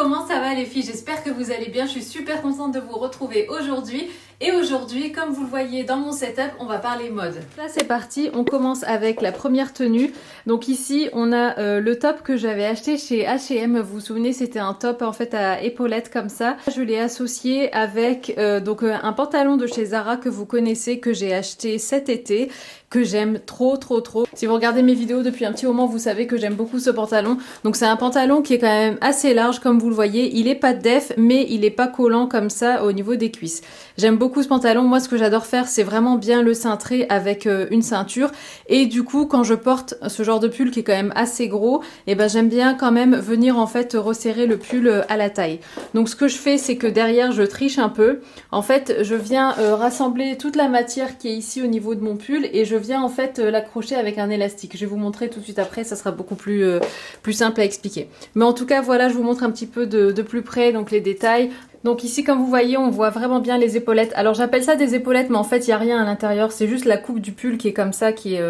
comment ça va les filles? J'espère que vous allez bien, je suis super contente de vous retrouver aujourd'hui. Et aujourd'hui, comme vous le voyez dans mon setup, on va parler mode. Là c'est parti, on commence avec la première tenue. Donc ici on a le top que j'avais acheté chez H&M. Vous vous souvenez, c'était un top en fait à épaulettes comme ça. Je l'ai associé avec un pantalon de chez Zara que vous connaissez, que j'ai acheté cet été, que j'aime trop. Si vous regardez mes vidéos depuis un petit moment, vous savez que j'aime beaucoup ce pantalon. Donc c'est un pantalon qui est quand même assez large comme vous le voyez. Il est pas def mais il est pas collant comme ça au niveau des cuisses. J'aime beaucoup ce pantalon. Moi ce que j'adore faire c'est vraiment bien le cintrer avec une ceinture. Et du coup quand je porte ce genre de pull qui est quand même assez gros, et ben j'aime bien quand même venir en fait resserrer le pull à la taille. Donc ce que je fais c'est que derrière je triche un peu. En fait je viens rassembler toute la matière qui est ici au niveau de mon pull et je viens en fait l'accrocher avec un élastique. Je vais vous montrer tout de suite après, ça sera beaucoup plus simple à expliquer. Mais en tout cas voilà, je vous montre un petit peu de plus près donc les détails. Donc ici comme vous voyez on voit vraiment bien les épaulettes. Alors j'appelle ça des épaulettes mais en fait il n'y a rien à l'intérieur, c'est juste la coupe du pull qui est comme ça, qui est...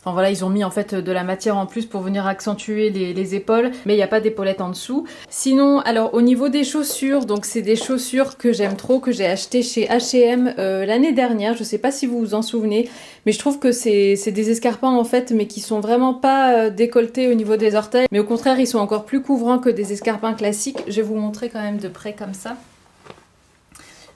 Enfin voilà, ils ont mis en fait de la matière en plus pour venir accentuer les épaules, mais il n'y a pas d'épaulettes en dessous. Sinon, alors au niveau des chaussures, donc c'est des chaussures que j'aime trop, que j'ai achetées chez H&M l'année dernière. Je sais pas si vous vous en souvenez, mais je trouve que c'est des escarpins en fait, mais qui sont vraiment pas décolletés au niveau des orteils, mais au contraire ils sont encore plus couvrants que des escarpins classiques. Je vais vous montrer quand même de près comme ça.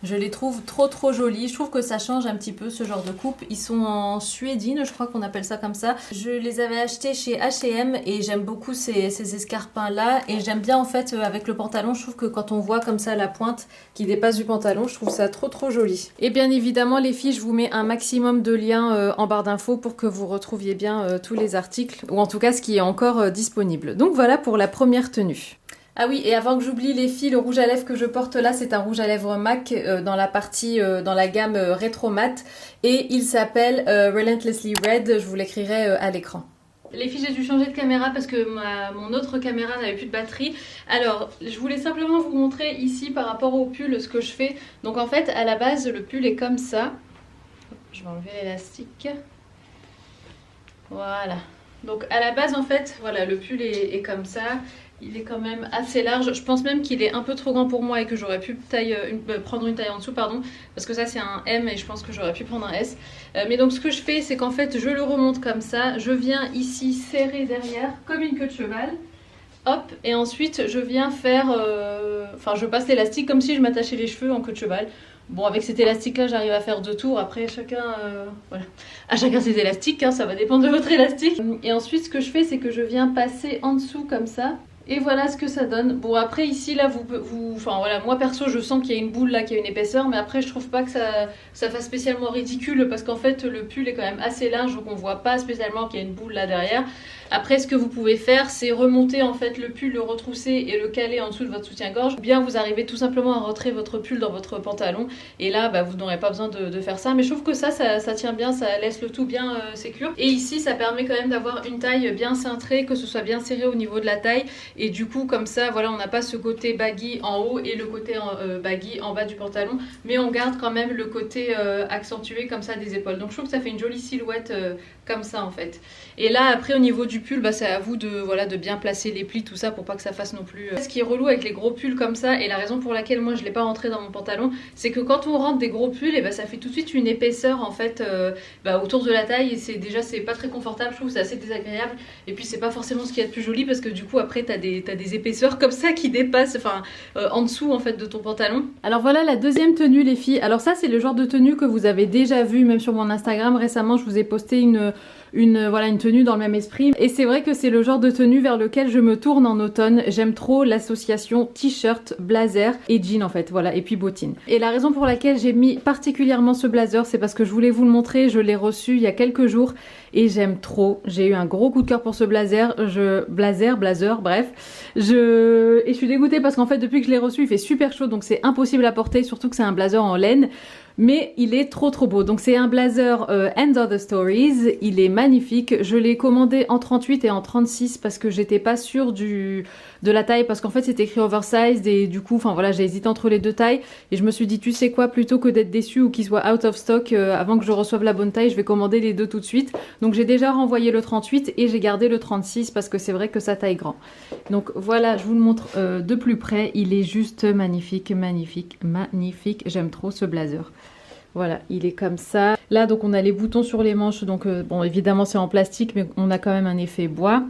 Je les trouve trop jolis, je trouve que ça change un petit peu ce genre de coupe. Ils sont en suédine, je crois qu'on appelle ça comme ça. Je les avais achetés chez H&M et j'aime beaucoup ces escarpins là. Et j'aime bien en fait avec le pantalon, je trouve que quand on voit comme ça la pointe qui dépasse du pantalon, je trouve ça trop joli. Et bien évidemment les filles, je vous mets un maximum de liens en barre d'infos pour que vous retrouviez bien tous les articles, ou en tout cas ce qui est encore disponible. Donc voilà pour la première tenue. Ah oui, et avant que j'oublie les filles, le rouge à lèvres que je porte là, c'est un rouge à lèvres MAC dans la partie, dans la gamme rétro mat. Et il s'appelle Relentlessly Red, je vous l'écrirai à l'écran. Les filles, j'ai dû changer de caméra parce que mon autre caméra n'avait plus de batterie. Alors, je voulais simplement vous montrer ici par rapport au pull ce que je fais. Donc en fait, à la base, le pull est comme ça. Je vais enlever l'élastique. Voilà. Donc à la base, en fait, voilà, le pull est comme ça. Il est quand même assez large. Je pense même qu'il est un peu trop grand pour moi et que j'aurais pu prendre une taille en dessous, pardon. Parce que ça c'est un M et je pense que j'aurais pu prendre un S. Mais donc ce que je fais, c'est qu'en fait je le remonte comme ça. Je viens ici serrer derrière comme une queue de cheval. Hop, et ensuite je viens faire... Enfin je passe l'élastique comme si je m'attachais les cheveux en queue de cheval. Bon, avec cet élastique là j'arrive à faire 2 tours. Après chacun... voilà. À chacun ses élastiques, hein, ça va dépendre de votre élastique. Et ensuite ce que je fais, c'est que je viens passer en dessous comme ça. Et voilà ce que ça donne. Bon après ici là enfin voilà, moi perso je sens qu'il y a une boule là qui a une épaisseur, mais après je trouve pas que ça fasse spécialement ridicule parce qu'en fait le pull est quand même assez large donc on voit pas spécialement qu'il y a une boule là derrière. Après ce que vous pouvez faire c'est remonter en fait le pull, le retrousser et le caler en dessous de votre soutien-gorge. Ou bien vous arrivez tout simplement à rentrer votre pull dans votre pantalon et là bah, vous n'aurez pas besoin de faire ça. Mais je trouve que ça tient bien, ça laisse le tout bien sécure. Et ici ça permet quand même d'avoir une taille bien cintrée, que ce soit bien serré au niveau de la taille. Et du coup comme ça voilà, on n'a pas ce côté baggy en haut et le côté baggy en bas du pantalon, mais on garde quand même le côté accentué comme ça des épaules. Donc je trouve que ça fait une jolie silhouette comme ça en fait. Et là après au niveau du pull, bah, c'est à vous de bien placer les plis, tout ça pour pas que ça fasse non plus... Ce qui est relou avec les gros pulls comme ça, et la raison pour laquelle moi je l'ai pas rentré dans mon pantalon, c'est que quand on rentre des gros pulls, et bah, ça fait tout de suite une épaisseur en fait autour de la taille, et c'est pas très confortable, je trouve que c'est assez désagréable. Et puis c'est pas forcément ce qu'il y a de plus joli parce que du coup après t'as des épaisseurs comme ça qui dépassent, enfin en dessous en fait de ton pantalon. Alors voilà la deuxième tenue les filles. Alors ça c'est le genre de tenue que vous avez déjà vu même sur mon Instagram récemment. Je vous ai posté une tenue dans le même esprit et c'est vrai que c'est le genre de tenue vers lequel je me tourne en automne. J'aime trop l'association t-shirt, blazer et jean en fait, voilà, et puis bottines. Et la raison pour laquelle j'ai mis particulièrement ce blazer, c'est parce que je voulais vous le montrer. Je l'ai reçu il y a quelques jours et j'aime trop. J'ai eu un gros coup de cœur pour ce blazer. Blazer, bref. Et je suis dégoûtée parce qu'en fait depuis que je l'ai reçu il fait super chaud donc c'est impossible à porter, surtout que c'est un blazer en laine. Mais il est trop beau. Donc c'est un blazer End of the Stories. Il est magnifique. Je l'ai commandé en 38 et en 36 parce que j'étais pas sûre de la taille parce qu'en fait c'est écrit oversized et du coup enfin voilà j'ai hésité entre les deux tailles et je me suis dit tu sais quoi, plutôt que d'être déçue ou qu'il soit out of stock avant que je reçoive la bonne taille, je vais commander les deux tout de suite. Donc j'ai déjà renvoyé le 38 et j'ai gardé le 36 parce que c'est vrai que ça taille grand. Donc voilà, je vous le montre de plus près, il est juste magnifique, magnifique, magnifique, j'aime trop ce blazer. Voilà, il est comme ça. Là, donc, on a les boutons sur les manches. Donc, bon, évidemment, c'est en plastique, mais on a quand même un effet bois.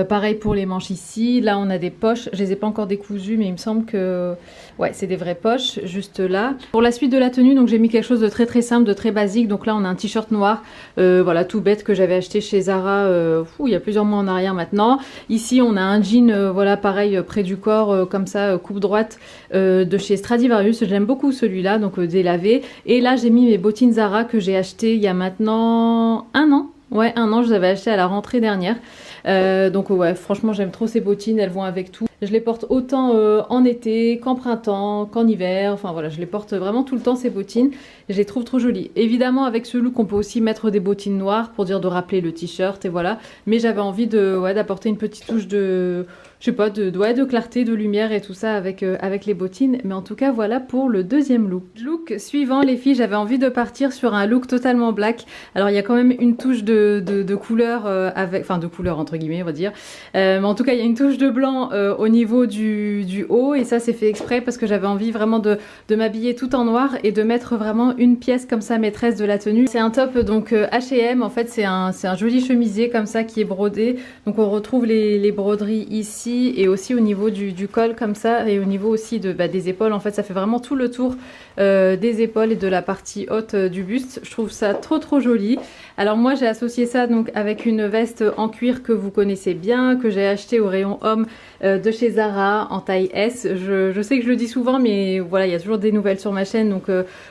Pareil pour les manches ici. Là, on a des poches. Je les ai pas encore décousues, mais il me semble que... Ouais, c'est des vraies poches, juste là. Pour la suite de la tenue, donc j'ai mis quelque chose de très très simple, de très basique. Donc là, on a un t-shirt noir, voilà, tout bête que j'avais acheté chez Zara il y a plusieurs mois en arrière maintenant. Ici, on a un jean, voilà, pareil, près du corps, comme ça, coupe droite, de chez Stradivarius. J'aime beaucoup celui-là, donc délavé. Et là, j'ai mis mes bottines Zara que j'ai achetées il y a maintenant 1 an. Ouais, 1 an, je les avais achetées à la rentrée dernière. Donc ouais, franchement j'aime trop ces bottines, elles vont avec tout. Je les porte autant en été qu'en printemps, qu'en hiver, enfin voilà, je les porte vraiment tout le temps ces bottines. Je les trouve trop jolies. Évidemment avec ce look on peut aussi mettre des bottines noires pour dire de rappeler le t-shirt et voilà. Mais j'avais envie de, ouais, d'apporter une petite touche de... je sais pas, de clarté, de lumière et tout ça avec les bottines. Mais en tout cas, voilà pour le deuxième look. Look suivant, les filles, j'avais envie de partir sur un look totalement black. Alors, il y a quand même une touche de couleur, enfin de couleur entre guillemets, on va dire. Mais en tout cas, il y a une touche de blanc au niveau du haut. Et ça, c'est fait exprès parce que j'avais envie vraiment de m'habiller tout en noir et de mettre vraiment une pièce comme ça, maîtresse de la tenue. C'est un top donc H&M. En fait, c'est un joli chemisier comme ça qui est brodé. Donc, on retrouve les broderies ici et aussi au niveau du col comme ça et au niveau aussi des épaules. En fait ça fait vraiment tout le tour des épaules et de la partie haute du buste. Je trouve ça trop joli. Alors moi j'ai associé ça donc avec une veste en cuir que vous connaissez bien, que j'ai acheté au rayon homme de chez Zara en taille S. Je sais que je le dis souvent mais voilà, il y a toujours des nouvelles sur ma chaîne, donc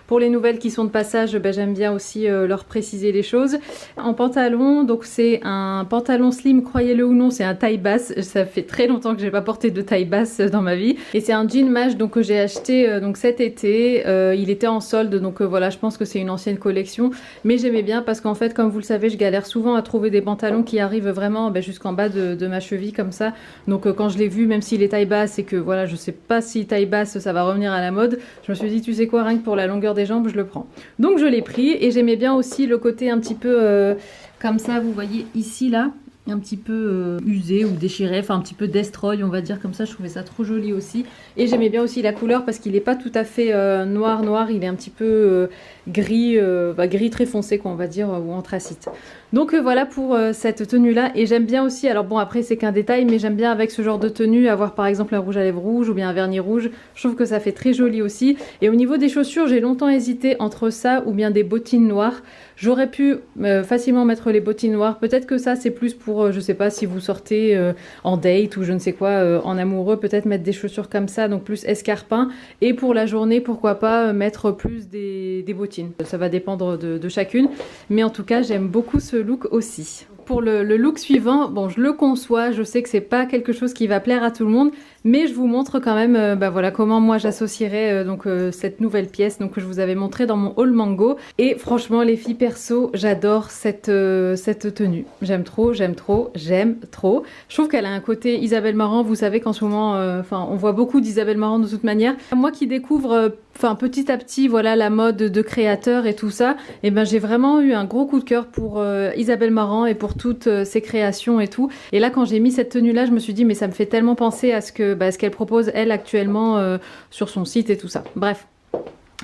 pour les nouvelles qui sont de passage, j'aime bien aussi leur préciser les choses. En pantalon, donc c'est un pantalon slim, croyez-le ou non, c'est un taille basse. Ça fait très longtemps que j'ai pas porté de taille basse dans ma vie et c'est un jean mage donc que j'ai acheté donc cet été. Il était en solde donc voilà, je pense que c'est une ancienne collection mais j'aimais bien parce qu'en fait comme vous le savez je galère souvent à trouver des pantalons qui arrivent vraiment jusqu'en bas de ma cheville comme ça. Donc quand je l'ai vu, même s'il est taille basse et que voilà, je sais pas si taille basse ça va revenir à la mode, je me suis dit tu sais quoi, rien que pour la longueur des jambes je le prends. Donc je l'ai pris et j'aimais bien aussi le côté un petit peu comme ça, vous voyez ici là, un petit peu usé ou déchiré, enfin un petit peu destroy on va dire comme ça. Je trouvais ça trop joli aussi et j'aimais bien aussi la couleur parce qu'il n'est pas tout à fait noir, il est un petit peu gris, gris très foncé quoi, on va dire, ou anthracite. Donc voilà pour cette tenue là et j'aime bien aussi, alors bon après c'est qu'un détail mais j'aime bien avec ce genre de tenue avoir par exemple un rouge à lèvres rouge ou bien un vernis rouge. Je trouve que ça fait très joli aussi. Et au niveau des chaussures j'ai longtemps hésité entre ça ou bien des bottines noires. J'aurais pu facilement mettre les bottines noires, peut-être que ça c'est plus pour je sais pas si vous sortez en date ou je ne sais quoi, en amoureux, peut-être mettre des chaussures comme ça, donc plus escarpin, et pour la journée pourquoi pas mettre plus des bottines. Ça va dépendre de chacune mais en tout cas j'aime beaucoup ce look aussi. Pour le look suivant, bon je le conçois, je sais que c'est pas quelque chose qui va plaire à tout le monde, mais je vous montre quand même voilà comment moi j'associerais cette nouvelle pièce donc que je vous avais montré dans mon haul mango. Et franchement les filles, perso j'adore cette tenue, j'aime trop. Je trouve qu'elle a un côté Isabelle Marant. Vous savez qu'en ce moment on voit beaucoup d'Isabelle Marant de toute manière. Moi qui découvre petit à petit voilà la mode de créateur et tout ça, et j'ai vraiment eu un gros coup de cœur pour Isabelle Marant et pour toutes ses créations et tout. Et là quand j'ai mis cette tenue là je me suis dit mais ça me fait tellement penser à ce qu'elle propose elle actuellement sur son site et tout ça. Bref.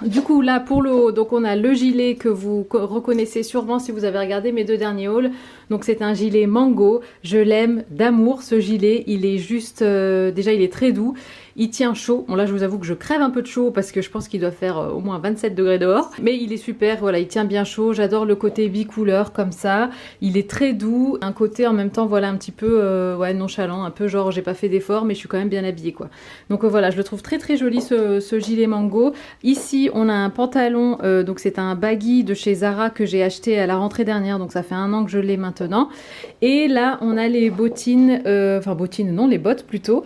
Du coup là pour le haut, donc on a le gilet que vous reconnaissez sûrement si vous avez regardé mes 2 derniers hauls. Donc c'est un gilet mango, je l'aime d'amour ce gilet, il est juste, déjà il est très doux, il tient chaud. Bon là je vous avoue que je crève un peu de chaud parce que je pense qu'il doit faire au moins 27 degrés dehors. Mais il est super, voilà, il tient bien chaud, j'adore le côté bicouleur comme ça. Il est très doux, un côté en même temps voilà un petit peu nonchalant, un peu genre j'ai pas fait d'effort mais je suis quand même bien habillée quoi. Donc voilà, je le trouve très joli ce gilet mango. Ici ici on a un pantalon, donc c'est un baggy de chez Zara que j'ai acheté à la rentrée dernière, donc ça fait 1 an que je l'ai maintenant. Et là on a les bottines, enfin bottines non, les bottes plutôt,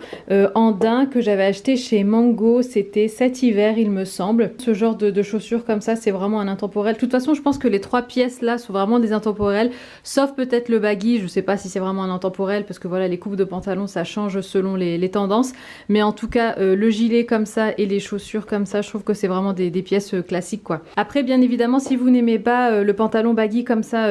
en daim que j'avais acheté chez Mango, c'était cet hiver il me semble. Ce genre de chaussures comme ça c'est vraiment un intemporel. De toute façon je pense que les 3 pièces là sont vraiment des intemporels, sauf peut-être le baggy, je sais pas si c'est vraiment un intemporel parce que voilà les coupes de pantalon ça change selon les tendances, mais en tout cas le gilet comme ça et les chaussures comme ça, je trouve que c'est vraiment des pièces classiques quoi. Après bien évidemment si vous n'aimez pas le pantalon baggy comme ça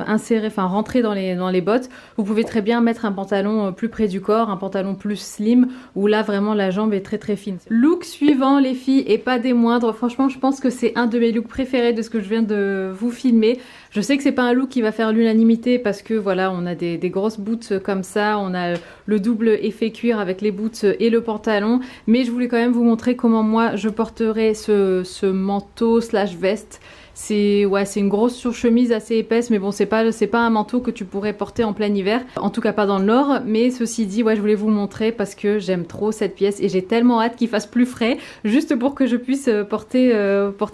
inséré, enfin rentré dans les bottes, vous pouvez très bien mettre un pantalon plus près du corps, un pantalon plus slim où là vraiment la jambe est très très fine. Look suivant les filles et pas des moindres, franchement je pense que c'est un de mes looks préférés de ce que je viens de vous filmer. Je sais que c'est pas un look qui va faire l'unanimité parce que voilà on a des grosses boots comme ça, on a le double effet cuir avec les boots et le pantalon, mais je voulais quand même vous montrer comment moi je porterai ce manteau slash veste. C'est une grosse surchemise assez épaisse, mais bon c'est pas un manteau que tu pourrais porter en plein hiver, en tout cas pas dans le nord, mais ceci dit je voulais vous le montrer parce que j'aime trop cette pièce et j'ai tellement hâte qu'il fasse plus frais juste pour que je puisse porter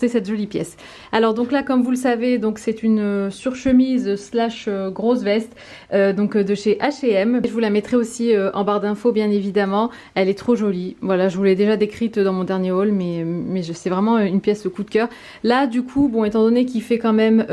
cette jolie pièce. Alors donc là comme vous le savez, donc c'est une surchemise slash grosse veste donc de chez H&M. Je vous la mettrai aussi en barre d'infos bien évidemment, elle est trop jolie, voilà je vous l'ai déjà décrite dans mon dernier haul, mais c'est vraiment une pièce de coup de cœur. Là du coup bon étant donné qu'il fait quand même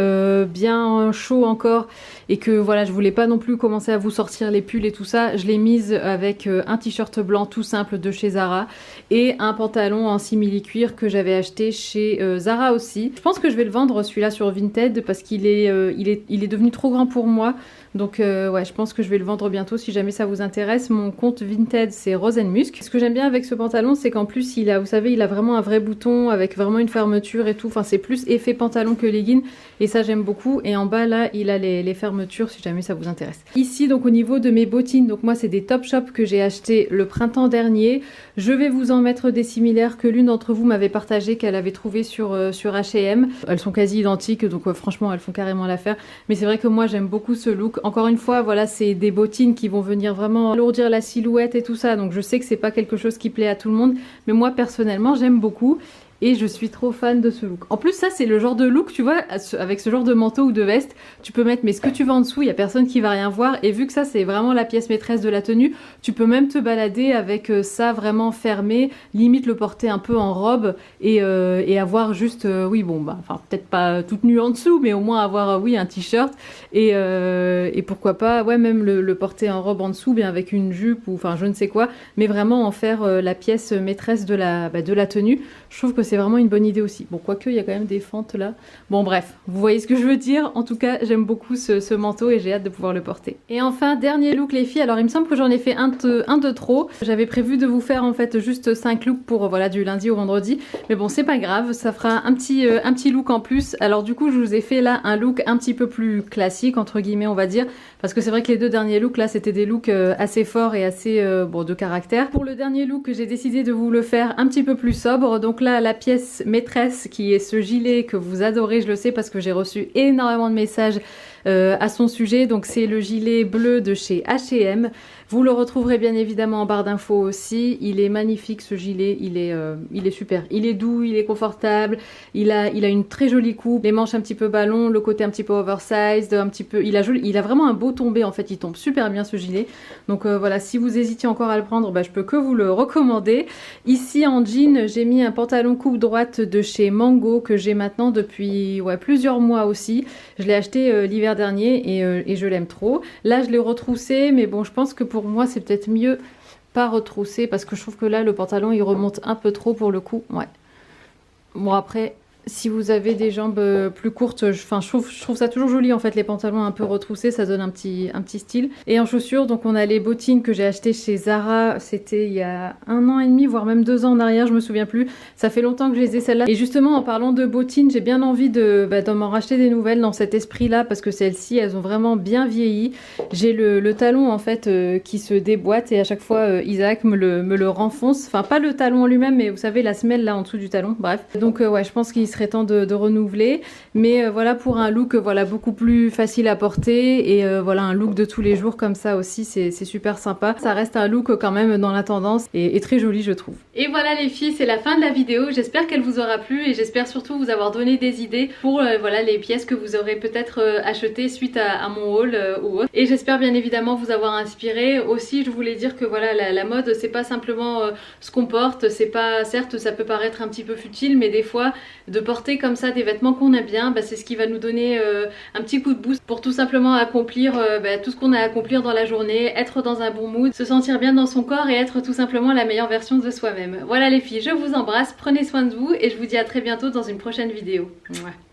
bien chaud encore et que voilà je voulais pas non plus commencer à vous sortir les pulls et tout ça, je l'ai mise avec un t-shirt blanc tout simple de chez Zara et un pantalon en simili cuir que j'avais acheté chez Zara aussi. Je pense que je vais le vendre celui-là sur Vinted parce qu'il est devenu trop grand pour moi. Donc je pense que je vais le vendre bientôt si jamais ça vous intéresse. Mon compte Vinted c'est Rose & Musk. Ce que j'aime bien avec ce pantalon c'est qu'en plus vous savez il a vraiment un vrai bouton avec vraiment une fermeture et tout. Enfin c'est plus effet pantalon que legging et ça j'aime beaucoup. Et en bas là il a les fermetures si jamais ça vous intéresse. Ici donc au niveau de mes bottines, donc moi c'est des Topshop que j'ai acheté le printemps dernier. Je vais vous en mettre des similaires que l'une d'entre vous m'avait partagé qu'elle avait trouvé sur H&M. Elles sont quasi identiques donc franchement elles font carrément l'affaire. Mais c'est vrai que moi j'aime beaucoup ce look. Encore une fois, voilà, c'est des bottines qui vont venir vraiment alourdir la silhouette et tout ça. Donc je sais que c'est pas quelque chose qui plaît à tout le monde, mais moi personnellement j'aime beaucoup. Et je suis trop fan de ce look. En plus ça c'est le genre de look, tu vois, avec ce genre de manteau ou de veste, tu peux mettre mais ce que tu veux en dessous, il y a personne qui va rien voir. Et vu que ça c'est vraiment la pièce maîtresse de la tenue, tu peux même te balader avec ça vraiment fermé, limite le porter un peu en robe et avoir juste, enfin peut-être pas toute nue en dessous, mais au moins avoir un t-shirt et pourquoi pas, même le porter en robe en dessous, bien avec une jupe ou enfin je ne sais quoi, mais vraiment en faire la pièce maîtresse de la tenue. Je trouve que c'est vraiment une bonne idée aussi. Bon, quoique, il y a quand même des fentes là. Bon, bref, vous voyez ce que je veux dire. En tout cas, j'aime beaucoup ce manteau et j'ai hâte de pouvoir le porter. Et enfin, dernier look, les filles. Alors, il me semble que j'en ai fait un de trop. J'avais prévu de vous faire en fait juste 5 looks pour du lundi au vendredi. Mais bon, c'est pas grave. Ça fera un petit look en plus. Alors, du coup, je vous ai fait là un look un petit peu plus classique, entre guillemets, on va dire. Parce que c'est vrai que les 2 derniers looks là, c'était des looks assez forts et assez de caractère. Pour le dernier look, j'ai décidé de vous le faire un petit peu plus sobre. Donc là, la pièce maîtresse qui est ce gilet que vous adorez, je le sais parce que j'ai reçu énormément de messages à son sujet. Donc c'est le gilet bleu de chez H&M. Vous le retrouverez bien évidemment en barre d'infos aussi. Il est magnifique ce gilet, il est super. Il est doux, il est confortable, il a une très jolie coupe, les manches un petit peu ballon, le côté un petit peu oversized, il a vraiment un beau tombé en fait, il tombe super bien ce gilet. Donc voilà, si vous hésitiez encore à le prendre, je peux que vous le recommander. Ici en jean, j'ai mis un pantalon coupe droite de chez Mango que j'ai maintenant depuis plusieurs mois aussi. Je l'ai acheté l'hiver dernier et je l'aime trop. Là je l'ai retroussé, mais bon je pense que pour moi c'est peut-être mieux pas retrousser parce que je trouve que là le pantalon il remonte un peu trop pour le coup. Bon après si vous avez des jambes plus courtes, je trouve ça toujours joli en fait les pantalons un peu retroussés, ça donne un petit style. Et en chaussures, donc on a les bottines que j'ai achetées chez Zara, c'était il y a 1 an et demi, voire même 2 ans en arrière, je me souviens plus. Ça fait longtemps que je les ai celles-là. Et justement en parlant de bottines, j'ai bien envie de m'en racheter des nouvelles dans cet esprit-là parce que celles-ci, elles ont vraiment bien vieilli. J'ai le talon en fait qui se déboîte et à chaque fois Isaac me le renfonce. Enfin pas le talon en lui-même, mais vous savez la semelle là en dessous du talon, bref. Donc je pense qu'il il serait temps de renouveler. Mais voilà, pour un look voilà, beaucoup plus facile à porter et voilà, un look de tous les jours comme ça aussi, c'est super sympa. Ça reste un look quand même dans la tendance et très joli je trouve. Et voilà les filles, c'est la fin de la vidéo. J'espère qu'elle vous aura plu et j'espère surtout vous avoir donné des idées pour voilà, les pièces que vous aurez peut-être achetées suite à mon haul ou autre. Et j'espère bien évidemment vous avoir inspiré. Aussi, je voulais dire que voilà, la mode, c'est pas simplement ce qu'on porte. C'est pas, certes, ça peut paraître un petit peu futile, mais des fois, de porter comme ça des vêtements qu'on aime bien, bah, c'est ce qui va nous donner un petit coup de boost pour tout simplement accomplir tout ce qu'on a à accomplir dans la journée, être dans un bon mood, se sentir bien dans son corps et être tout simplement la meilleure version de soi-même. Voilà les filles, je vous embrasse, prenez soin de vous et je vous dis à très bientôt dans une prochaine vidéo. Mouah.